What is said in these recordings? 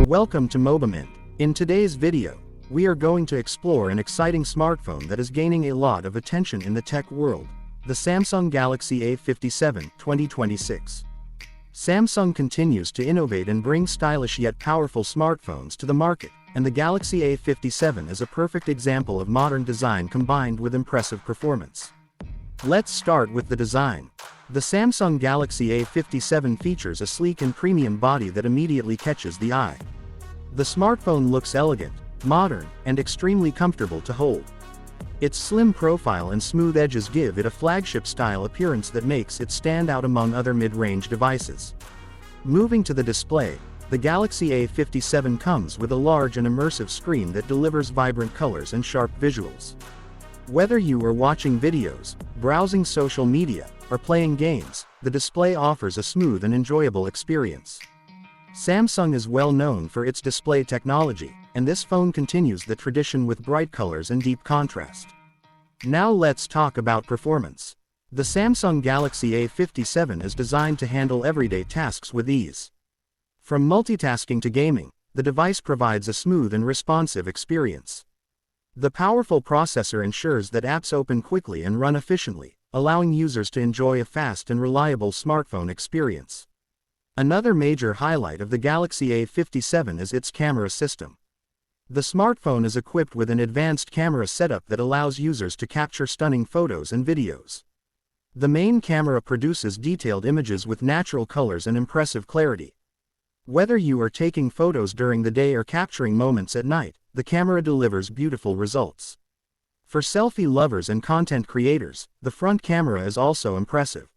Welcome to mobimind. In today's video, we are going to explore an exciting smartphone that is gaining a lot of attention in the tech world, the Samsung Galaxy A57 2026. Samsung continues to innovate and bring stylish yet powerful smartphones to the market, and the Galaxy A57 is a perfect example of modern design combined with impressive performance. Let's start with the design. The Samsung Galaxy A57 features a sleek and premium body that immediately catches the eye. The smartphone looks elegant, modern, and extremely comfortable to hold. Its slim profile and smooth edges give it a flagship-style appearance that makes it stand out among other mid-range devices. Moving to the display, the Galaxy A57 comes with a large and immersive screen that delivers vibrant colors and sharp visuals. Whether you are watching videos, browsing social media, or playing games, the display offers a smooth and enjoyable experience. Samsung is well known for its display technology, and this phone continues the tradition with bright colors and deep contrast. Now let's talk about performance. The Samsung Galaxy A57 is designed to handle everyday tasks with ease. From multitasking to gaming, the device provides a smooth and responsive experience. The powerful processor ensures that apps open quickly and run efficiently, allowing users to enjoy a fast and reliable smartphone experience. Another major highlight of the Galaxy A57 is its camera system. The smartphone is equipped with an advanced camera setup that allows users to capture stunning photos and videos. The main camera produces detailed images with natural colors and impressive clarity. Whether you are taking photos during the day or capturing moments at night, the camera delivers beautiful results. For selfie lovers and content creators, the front camera is also impressive.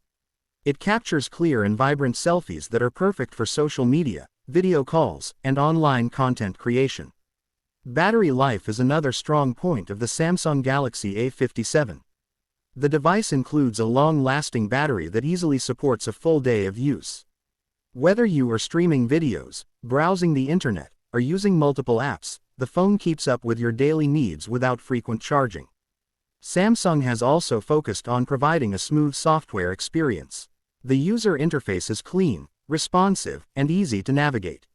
It captures clear and vibrant selfies that are perfect for social media, video calls, and online content creation. Battery life is another strong point of the Samsung Galaxy A57. The device includes a long-lasting battery that easily supports a full day of use. Whether you are streaming videos, browsing the internet, or using multiple apps, the phone keeps up with your daily needs without frequent charging. Samsung has also focused on providing a smooth software experience. The user interface is clean, responsive, and easy to navigate.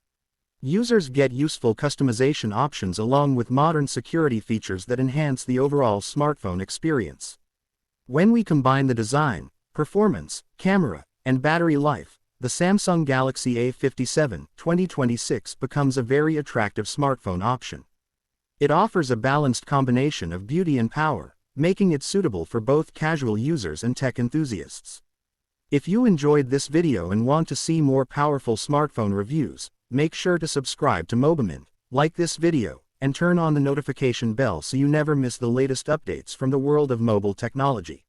Users get useful customization options along with modern security features that enhance the overall smartphone experience. When we combine the design, performance, camera, and battery life, the Samsung Galaxy A57 2026 becomes a very attractive smartphone option. It offers a balanced combination of beauty and power, making it suitable for both casual users and tech enthusiasts. If you enjoyed this video and want to see more powerful smartphone reviews, make sure to subscribe to mobimind, like this video, and turn on the notification bell so you never miss the latest updates from the world of mobile technology.